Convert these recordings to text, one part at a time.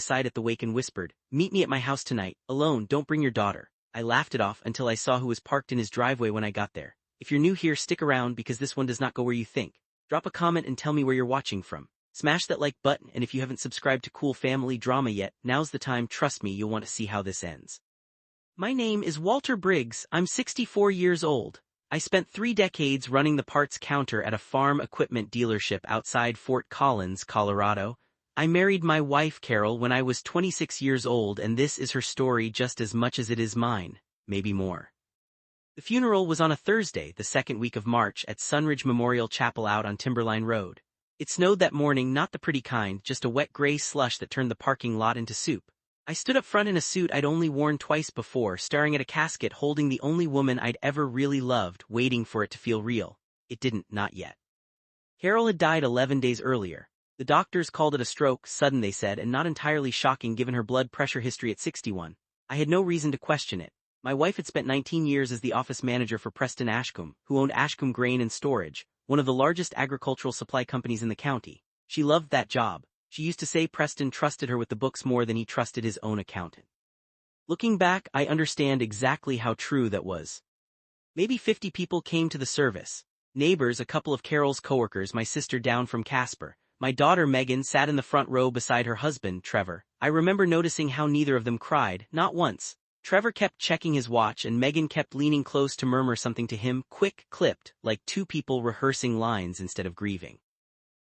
aside at the wake and whispered, "Meet me at my house tonight, alone, don't bring your daughter." I laughed it off until I saw who was parked in his driveway when I got there. If you're new here, stick around because this one does not go where you think. Drop a comment and tell me where you're watching from. Smash that like button, and if you haven't subscribed to Cool Family Drama yet, now's the time. Trust me, you'll want to see how this ends. My name is Walter Briggs. I'm 64 years old. I spent 3 decades running the parts counter at a farm equipment dealership outside Fort Collins, Colorado. I married my wife Carol when I was 26 years old, and this is her story just as much as it is mine, maybe more. The funeral was on a Thursday, the second week of March, at Sunridge Memorial Chapel out on Timberline Road. It snowed that morning, not the pretty kind, just a wet gray slush that turned the parking lot into soup. I stood up front in a suit I'd only worn twice before, staring at a casket holding the only woman I'd ever really loved, waiting for it to feel real. It didn't, not yet. Carol had died 11 days earlier. The doctors called it a stroke, sudden they said, and not entirely shocking given her blood pressure history at 61. I had no reason to question it. My wife had spent 19 years as the office manager for Preston Ashcombe, who owned Ashcombe Grain and Storage, one of the largest agricultural supply companies in the county. She loved that job. She used to say Preston trusted her with the books more than he trusted his own accountant. Looking back, I understand exactly how true that was. Maybe 50 people came to the service. Neighbors, a couple of Carol's coworkers, my sister down from Casper. My daughter Megan sat in the front row beside her husband, Trevor. I remember noticing how neither of them cried, not once. Trevor kept checking his watch and Megan kept leaning close to murmur something to him, quick, clipped, like 2 people rehearsing lines instead of grieving.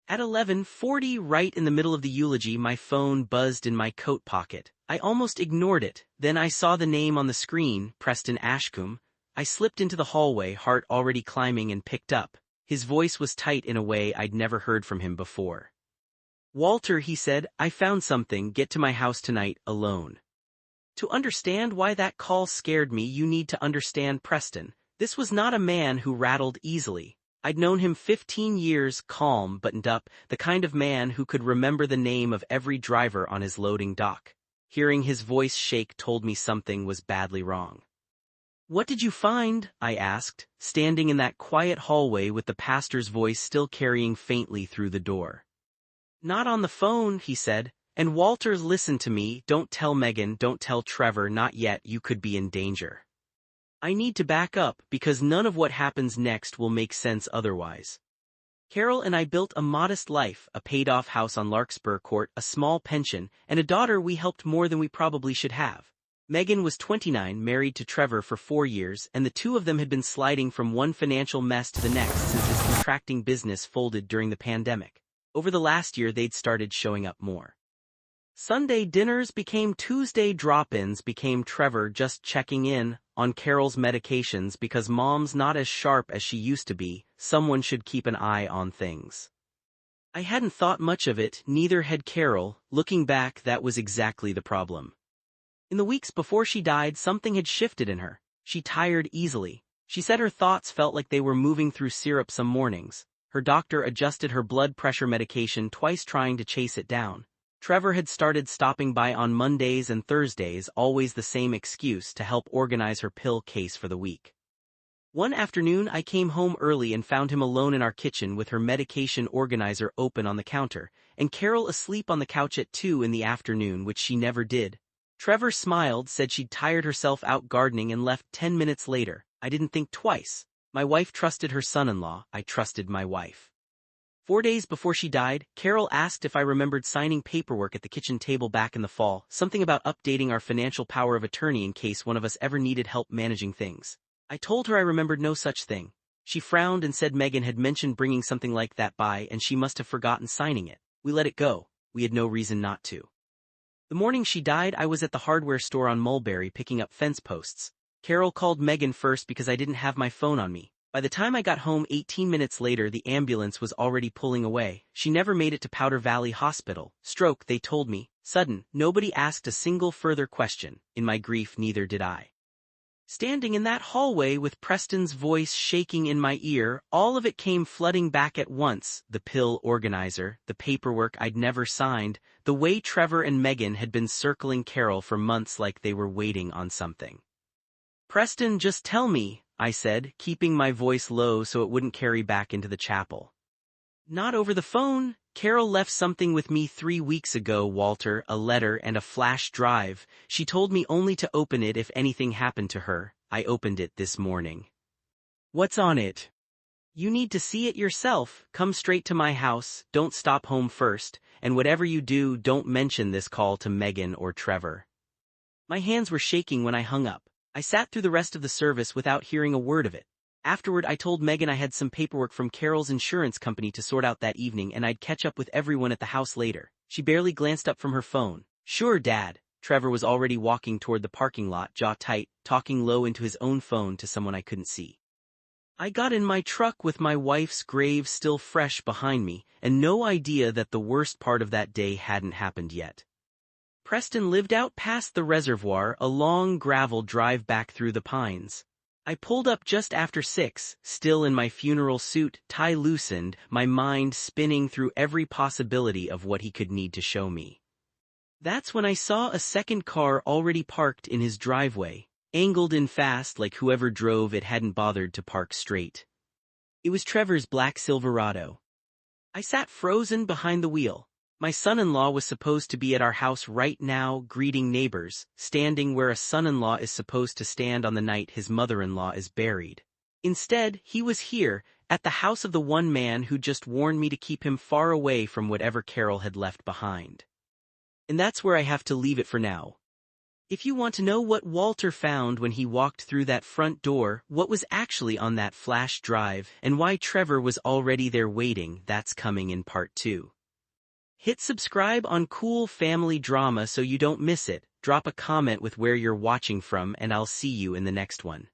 At 11:40, right in the middle of the eulogy, my phone buzzed in my coat pocket. I almost ignored it. Then I saw the name on the screen, Preston Ashcombe. I slipped into the hallway, heart already climbing, and picked up. His voice was tight in a way I'd never heard from him before. "Walter," he said, "I found something. Get to my house tonight, alone." To understand why that call scared me, you need to understand Preston. This was not a man who rattled easily. I'd known him 15 years, calm, buttoned up, the kind of man who could remember the name of every driver on his loading dock. Hearing his voice shake told me something was badly wrong. "What did you find?" I asked, standing in that quiet hallway with the pastor's voice still carrying faintly through the door. "Not on the phone," he said. "And Walter, listen to me, don't tell Megan, don't tell Trevor, not yet, you could be in danger. I need to back up, because none of what happens next will make sense otherwise. Carol and I built a modest life, a paid-off house on Larkspur Court, a small pension, and a daughter we helped more than we probably should have. Megan was 29, married to Trevor for 4 years, and the two of them had been sliding from one financial mess to the next since his contracting business folded during the pandemic. Over the last year they'd started showing up more. Sunday dinners became Tuesday drop-ins, became Trevor just checking in on Carol's medications because mom's not as sharp as she used to be, someone should keep an eye on things. I hadn't thought much of it, neither had Carol. Looking back, that was exactly the problem. In the weeks before she died, something had shifted in her. She tired easily. She said her thoughts felt like they were moving through syrup some mornings. Her doctor adjusted her blood pressure medication twice, trying to chase it down. Trevor had started stopping by on Mondays and Thursdays, always the same excuse, to help organize her pill case for the week. One afternoon I came home early and found him alone in our kitchen with her medication organizer open on the counter, and Carol asleep on the couch at 2 in the afternoon, which she never did. Trevor smiled, said she'd tired herself out gardening, and left 10 minutes later. I didn't think twice. My wife trusted her son-in-law, I trusted my wife. 4 days before she died, Carol asked if I remembered signing paperwork at the kitchen table back in the fall, something about updating our financial power of attorney in case one of us ever needed help managing things. I told her I remembered no such thing. She frowned and said Megan had mentioned bringing something like that by and she must have forgotten signing it. We let it go. We had no reason not to. The morning she died, I was at the hardware store on Mulberry picking up fence posts. Carol called Megan first because I didn't have my phone on me. By the time I got home 18 minutes later, the ambulance was already pulling away. She never made it to Powder Valley Hospital. Stroke, they told me. Sudden. Nobody asked a single further question. In my grief, neither did I. Standing in that hallway with Preston's voice shaking in my ear, all of it came flooding back at once. The pill organizer, the paperwork I'd never signed, the way Trevor and Megan had been circling Carol for months like they were waiting on something. "Preston, just tell me," I said, keeping my voice low so it wouldn't carry back into the chapel. "Not over the phone," Carol left something with me 3 weeks ago, Walter, a letter and a flash drive. She told me only to open it if anything happened to her. I opened it this morning. What's on it? You need to see it yourself. Come straight to my house, don't stop home first, and whatever you do, don't mention this call to Megan or Trevor. My hands were shaking when I hung up. I sat through the rest of the service without hearing a word of it. Afterward, I told Megan I had some paperwork from Carol's insurance company to sort out that evening and I'd catch up with everyone at the house later. She barely glanced up from her phone. Sure, Dad. Trevor was already walking toward the parking lot, jaw tight, talking low into his own phone to someone I couldn't see. I got in my truck with my wife's grave still fresh behind me, and no idea that the worst part of that day hadn't happened yet. Preston lived out past the reservoir, a long gravel drive back through the pines. I pulled up just after 6, still in my funeral suit, tie loosened, my mind spinning through every possibility of what he could need to show me. That's when I saw a second car already parked in his driveway, angled in fast like whoever drove it hadn't bothered to park straight. It was Trevor's black Silverado. I sat frozen behind the wheel. My son-in-law was supposed to be at our house right now, greeting neighbors, standing where a son-in-law is supposed to stand on the night his mother-in-law is buried. Instead, he was here, at the house of the one man who just warned me to keep him far away from whatever Carol had left behind. And that's where I have to leave it for now. If you want to know what Walter found when he walked through that front door, what was actually on that flash drive, and why Trevor was already there waiting, that's coming in part 2. Hit subscribe on Cool Family Drama so you don't miss it, drop a comment with where you're watching from, and I'll see you in the next one.